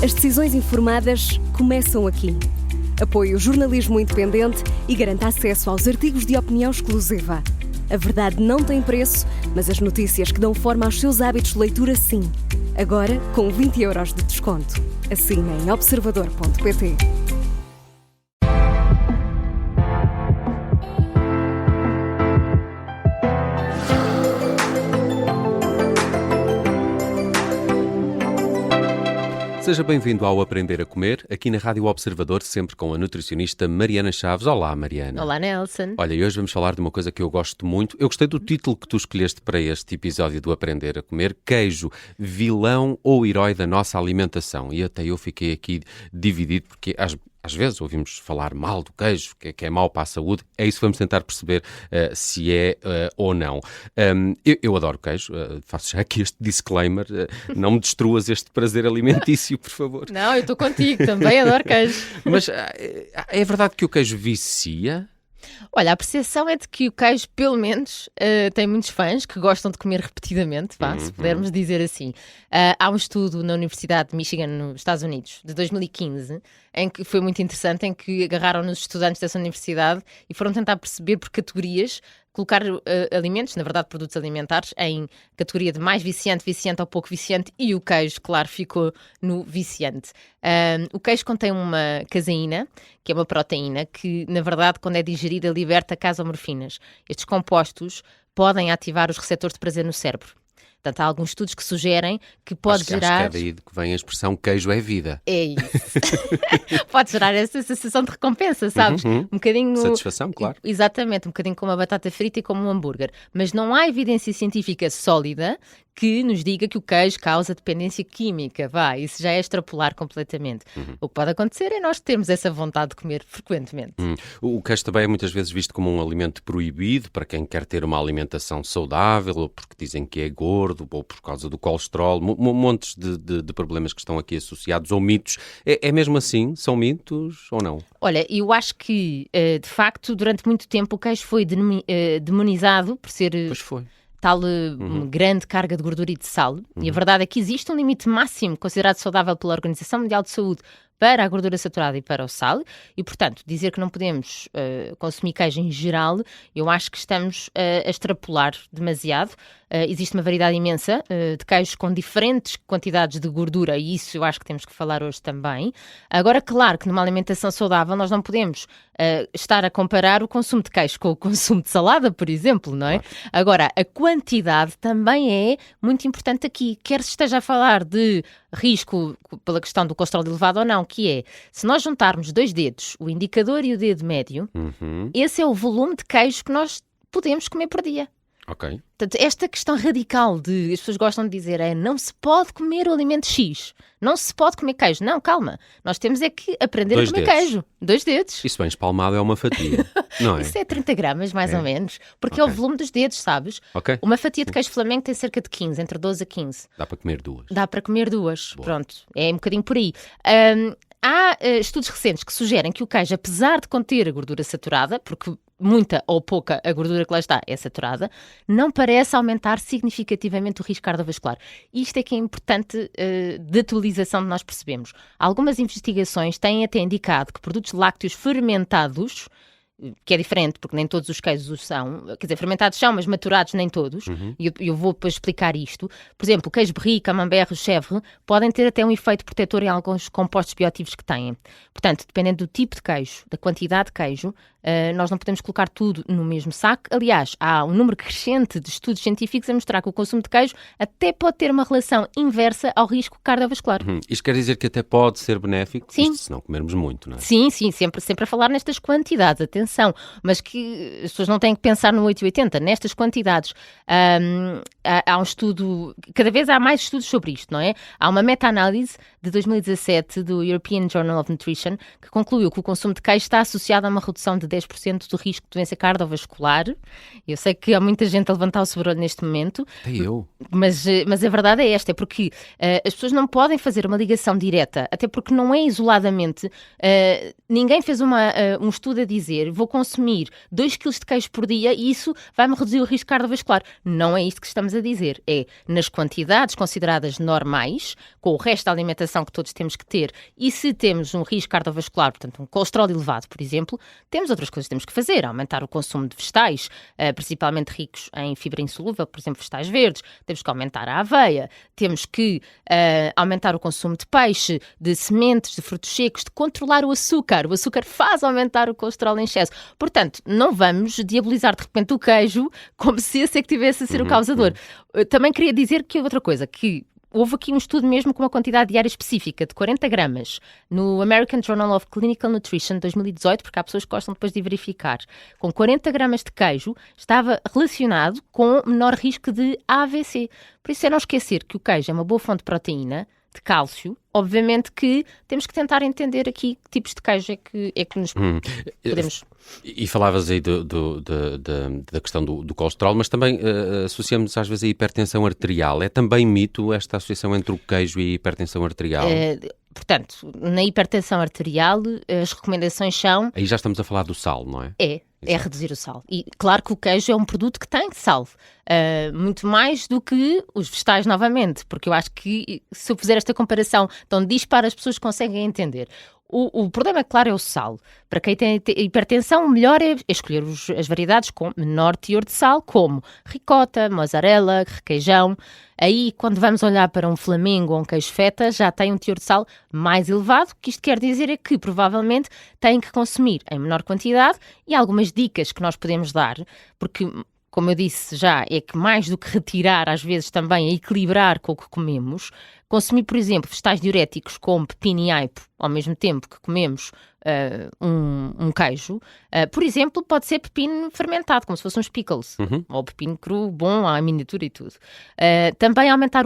As decisões informadas começam aqui. Apoie o jornalismo independente e garanta acesso aos artigos de opinião exclusiva. A verdade não tem preço, mas as notícias que dão forma aos seus hábitos de leitura, sim. Agora, com 20€ de desconto. Assine em observador.pt. Seja bem-vindo ao Aprender a Comer, aqui na Rádio Observador, sempre com a nutricionista Mariana Chaves. Olá, Mariana. Olá, Nelson. Olha, e hoje vamos falar de uma coisa que eu gosto muito. Eu gostei do título que tu escolheste para este episódio do Aprender a Comer, queijo, vilão ou herói da nossa alimentação. E até eu fiquei aqui dividido, porque às vezes ouvimos falar mal do queijo, que é mau para a saúde. É isso que vamos tentar perceber se é ou não. Eu adoro queijo, faço já aqui este disclaimer. Não me destruas este prazer alimentício, por favor. Não, eu estou contigo, também adoro queijo. Mas é verdade que o queijo vicia? Olha, a percepção é de que o queijo, pelo menos, tem muitos fãs que gostam de comer repetidamente, se pudermos dizer assim. Há um estudo na Universidade de Michigan, nos Estados Unidos, de 2015, em que foi muito interessante, em que agarraram-nos estudantes dessa universidade e foram tentar perceber por categorias, colocar alimentos, na verdade produtos alimentares, em categoria de mais viciante, viciante ou pouco viciante, e o queijo, claro, ficou no viciante. O queijo contém uma caseína, que é uma proteína, que na verdade quando é digerida liberta casomorfinas. Estes compostos podem ativar os receptores de prazer no cérebro. Portanto, há alguns estudos que sugerem que pode gerar... Acho que é daí que vem a expressão queijo é vida. É isso. Pode gerar essa sensação de recompensa, sabes? Um bocadinho... Satisfação, claro. Exatamente, um bocadinho como a batata frita e como um hambúrguer. Mas não há evidência científica sólida que nos diga que o queijo causa dependência química. Isso já é extrapolar completamente. O que pode acontecer é nós termos essa vontade de comer frequentemente. O queijo também é muitas vezes visto como um alimento proibido para quem quer ter uma alimentação saudável, ou porque dizem que é gordo, ou por causa do colesterol, montes de problemas que estão aqui associados, ou mitos. É mesmo assim? São mitos ou não? Olha, eu acho que, de facto, durante muito tempo o queijo foi demonizado por ser... Pois foi. Tal grande carga de gordura e de sal. E a verdade é que existe um limite máximo considerado saudável pela Organização Mundial de Saúde para a gordura saturada e para o sal. E, portanto, dizer que não podemos consumir queijo em geral, eu acho que estamos a extrapolar demasiado. Existe uma variedade imensa de queijos com diferentes quantidades de gordura, e isso eu acho que temos que falar hoje também. Agora, claro que numa alimentação saudável nós não podemos estar a comparar o consumo de queijo com o consumo de salada, por exemplo, não é? Claro. Agora, a quantidade também é muito importante aqui, quer se esteja a falar de risco pela questão do colesterol elevado ou não, que é, se nós juntarmos 2 dedos, o indicador e o dedo médio, esse é o volume de queijo que nós podemos comer por dia. Ok. Portanto, esta questão radical de, as pessoas gostam de dizer, não se pode comer o alimento X, não se pode comer queijo. Não, calma, nós temos é que aprender a comer queijo. 2 dedos. Isso bem espalmado é uma fatia, não é? Isso é 30 gramas, mais ou menos, porque é o volume dos dedos, sabes? Uma fatia de queijo flamengo tem cerca de 15, entre 12 a 15. Dá para comer 2. Dá para comer 2, pronto, é um bocadinho por aí. Há estudos recentes que sugerem que o queijo, apesar de conter a gordura saturada, porque muita ou pouca a gordura que lá está é saturada, não parece aumentar significativamente o risco cardiovascular. Isto é que é importante de atualização de nós percebemos. Algumas investigações têm até indicado que produtos lácteos fermentados, que é diferente, porque nem todos os queijos os são, quer dizer, fermentados são, mas maturados nem todos, e eu vou depois explicar isto. Por exemplo, o queijo brie, camembert, chèvre, podem ter até um efeito protetor em alguns compostos bioativos que têm. Portanto, dependendo do tipo de queijo, da quantidade de queijo, nós não podemos colocar tudo no mesmo saco. Aliás, há um número crescente de estudos científicos a mostrar que o consumo de queijo até pode ter uma relação inversa ao risco cardiovascular. Isto quer dizer que até pode ser benéfico? Sim. Isto, se não comermos muito, não é? Sim, sempre a falar nestas quantidades, atenção, mas que as pessoas não têm que pensar no 880, nestas quantidades. Há um estudo, cada vez há mais estudos sobre isto, não é? Há uma meta-análise de 2017 do European Journal of Nutrition que concluiu que o consumo de queijo está associado a uma redução de 10% do risco de doença cardiovascular. Eu sei que há muita gente a levantar o sobrolho neste momento. Até eu. Mas a verdade é esta, é porque as pessoas não podem fazer uma ligação direta, até porque não é isoladamente. Ninguém fez um estudo a dizer vou consumir 2 kg de queijo por dia e isso vai-me reduzir o risco cardiovascular. Não é isto que estamos a dizer. É nas quantidades consideradas normais, com o resto da alimentação que todos temos que ter, e se temos um risco cardiovascular, portanto um colesterol elevado, por exemplo, temos outras coisas que temos que fazer. Aumentar o consumo de vegetais, principalmente ricos em fibra insolúvel, por exemplo, vegetais verdes. Temos que aumentar a aveia, temos que aumentar o consumo de peixe, de sementes, de frutos secos, de controlar o açúcar. O açúcar faz aumentar o colesterol em excesso. Portanto, não vamos diabolizar de repente o queijo como se esse é que tivesse a ser o causador. Também queria dizer que outra coisa, que houve aqui um estudo mesmo com uma quantidade diária específica de 40 gramas no American Journal of Clinical Nutrition 2018, porque há pessoas que gostam depois de verificar. Com 40 gramas de queijo estava relacionado com menor risco de AVC. Por isso é não esquecer que o queijo é uma boa fonte de proteína, de cálcio. Obviamente que temos que tentar entender aqui que tipos de queijo é que nos podemos... E falavas aí da questão do colesterol, mas também associamos às vezes a hipertensão arterial. É também mito esta associação entre o queijo e a hipertensão arterial? Portanto, na hipertensão arterial, as recomendações são... Aí já estamos a falar do sal, não é? É reduzir o sal. E claro que o queijo é um produto que tem sal. Muito mais do que os vegetais, novamente. Porque eu acho que, se eu fizer esta comparação tão dispara, as pessoas conseguem entender. O problema, claro, é o sal. Para quem tem hipertensão, o melhor é escolher as variedades com menor teor de sal, como ricota, mozzarella, requeijão. Aí, quando vamos olhar para um Flamengo ou um queijo feta, já tem um teor de sal mais elevado. O que isto quer dizer é que, provavelmente, têm que consumir em menor quantidade, e algumas dicas que nós podemos dar, porque... Como eu disse já, é que mais do que retirar, às vezes também é equilibrar com o que comemos. Consumir, por exemplo, vegetais diuréticos como pepino e aipo, ao mesmo tempo que comemos um queijo. Por exemplo, pode ser pepino fermentado, como se fosse uns pickles. Ou pepino cru, bom, à miniatura e tudo. Também aumentar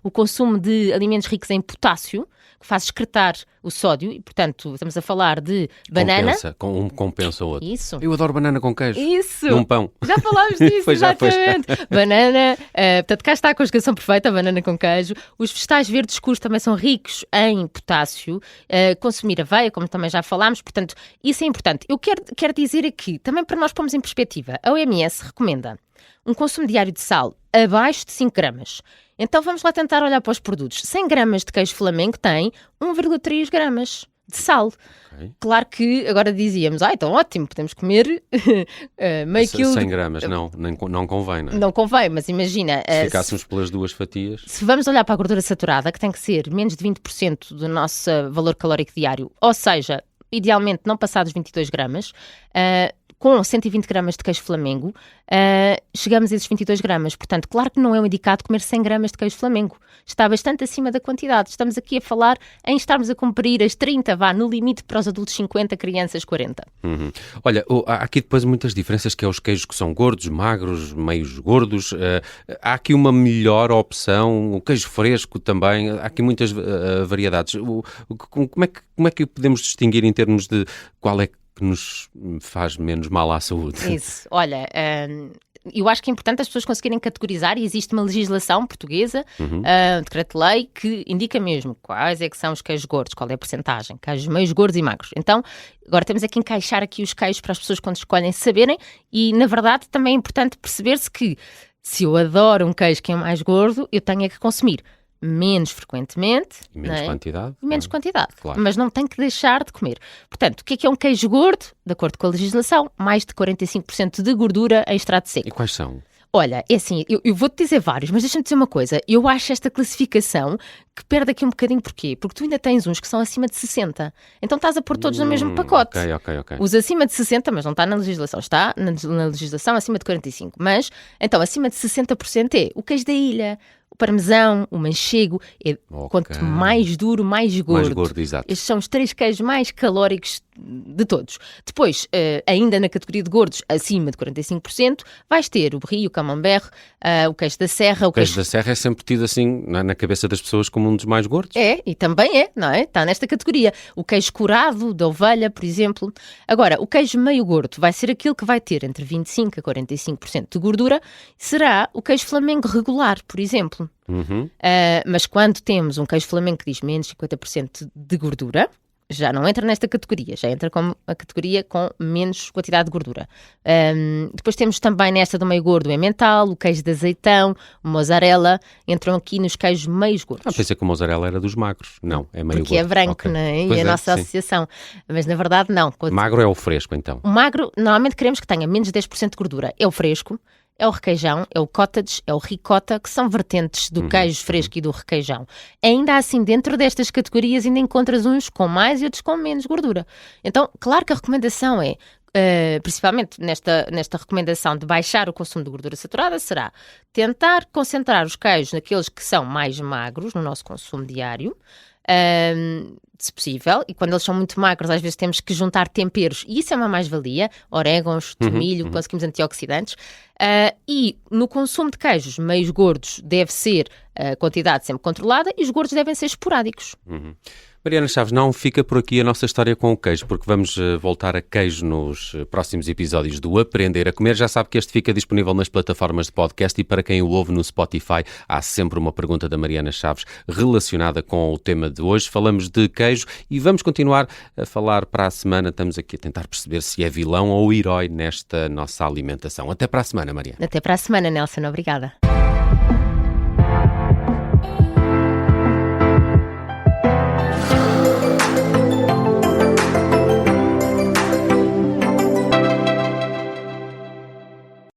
o consumo de alimentos ricos em potássio, que faz excretar o sódio, e, portanto, estamos a falar de banana. Um compensa o outro. Isso. Eu adoro banana com queijo. Isso. Num pão. Já falámos disso, exatamente. Banana, portanto, cá está a conjugação perfeita, a banana com queijo. Os vegetais verdes escuros também são ricos em potássio. Consumir aveia, como também já falámos, portanto, isso é importante. Eu quero dizer aqui, também para nós pormos em perspectiva, a OMS recomenda um consumo diário de sal abaixo de 5 gramas. Então vamos lá tentar olhar para os produtos. 100 gramas de queijo Flamengo tem 1,3 gramas de sal. Okay. Claro que agora dizíamos, então ótimo, podemos comer meio quilo... 100 gramas, não convém, não é? Não convém, mas imagina... Se ficássemos pelas 2 fatias... Se vamos olhar para a gordura saturada, que tem que ser menos de 20% do nosso valor calórico diário, ou seja, idealmente não passar dos 22 gramas... com 120 gramas de queijo Flamengo, chegamos a esses 22 gramas. Portanto, claro que não é o indicado comer 100 gramas de queijo Flamengo. Está bastante acima da quantidade. Estamos aqui a falar em estarmos a cumprir as 30, no limite para os adultos 50, crianças 40. Olha, há aqui depois muitas diferenças, que é os queijos que são gordos, magros, meios gordos. Há aqui uma melhor opção, o queijo fresco também. Há aqui muitas variedades. Como é que podemos distinguir em termos de qual é que nos faz menos mal à saúde? Isso, olha, eu acho que é importante as pessoas conseguirem categorizar, e existe uma legislação portuguesa, decreto-lei, que indica mesmo quais é que são os queijos gordos, qual é a percentagem, queijos meios gordos e magros. Então, agora temos é que encaixar aqui os queijos para as pessoas, quando escolhem, saberem, e na verdade também é importante perceber-se que, se eu adoro um queijo que é mais gordo, eu tenho é que consumir menos frequentemente. E menos quantidade. Menos quantidade, claro. Mas não tem que deixar de comer. Portanto, o que é um queijo gordo? De acordo com a legislação, mais de 45% de gordura em extrato seco. E quais são? Olha, é assim, eu vou-te dizer vários, mas deixa-me dizer uma coisa. Eu acho esta classificação que perde aqui um bocadinho. Porquê? Porque tu ainda tens uns que são acima de 60. Então estás a pôr todos no mesmo pacote. Ok. Os acima de 60, mas não está na legislação. Está na legislação acima de 45. Mas, então, acima de 60% é o queijo da ilha. parmesão, o manchego, quanto mais duro, mais gordo. Mais gordo, exato. Estes são os 3 queijos mais calóricos de todos. Depois, ainda na categoria de gordos, acima de 45%, vais ter o brie, o camembert, o queijo da serra. O queijo da serra é sempre tido assim na cabeça das pessoas como um dos mais gordos. É, e também é, não é? Está nesta categoria. O queijo curado, da ovelha, por exemplo. Agora, o queijo meio gordo vai ser aquele que vai ter entre 25% a 45% de gordura. Será o queijo flamengo regular, por exemplo. Mas quando temos um queijo flamengo que diz menos 50% de gordura, já não entra nesta categoria, já entra como a categoria com menos quantidade de gordura. Depois temos também nesta do meio gordo o emmental, o queijo de azeitão, o mozzarella, entram aqui nos queijos meios gordos. Pensei que o mozzarella era dos magros. Não, é meio porque gordo. É branco, okay. Né? E a nossa associação. Mas na verdade não. Magro é o fresco, então? O magro, normalmente queremos que tenha menos de 10% de gordura. É o fresco, é o requeijão, é o cottage, é o ricota, que são vertentes do queijo fresco e do requeijão. Ainda assim, dentro destas categorias, ainda encontras uns com mais e outros com menos gordura. Então, claro que a recomendação é, principalmente nesta recomendação de baixar o consumo de gordura saturada, será tentar concentrar os queijos naqueles que são mais magros no nosso consumo diário, se possível, e quando eles são muito magros às vezes temos que juntar temperos, e isso é uma mais-valia, orégãos, tomilho, conseguimos antioxidantes, e no consumo de queijos meios gordos deve ser a quantidade sempre controlada e os gordos devem ser esporádicos. Mariana Chaves, não fica por aqui a nossa história com o queijo, porque vamos voltar a queijo nos próximos episódios do Aprender a Comer. Já sabe que este fica disponível nas plataformas de podcast e para quem o ouve no Spotify há sempre uma pergunta da Mariana Chaves relacionada com o tema de hoje. Falamos de queijo e vamos continuar a falar para a semana. Estamos aqui a tentar perceber se é vilão ou herói nesta nossa alimentação. Até para a semana, Mariana. Até para a semana, Nelson. Obrigada.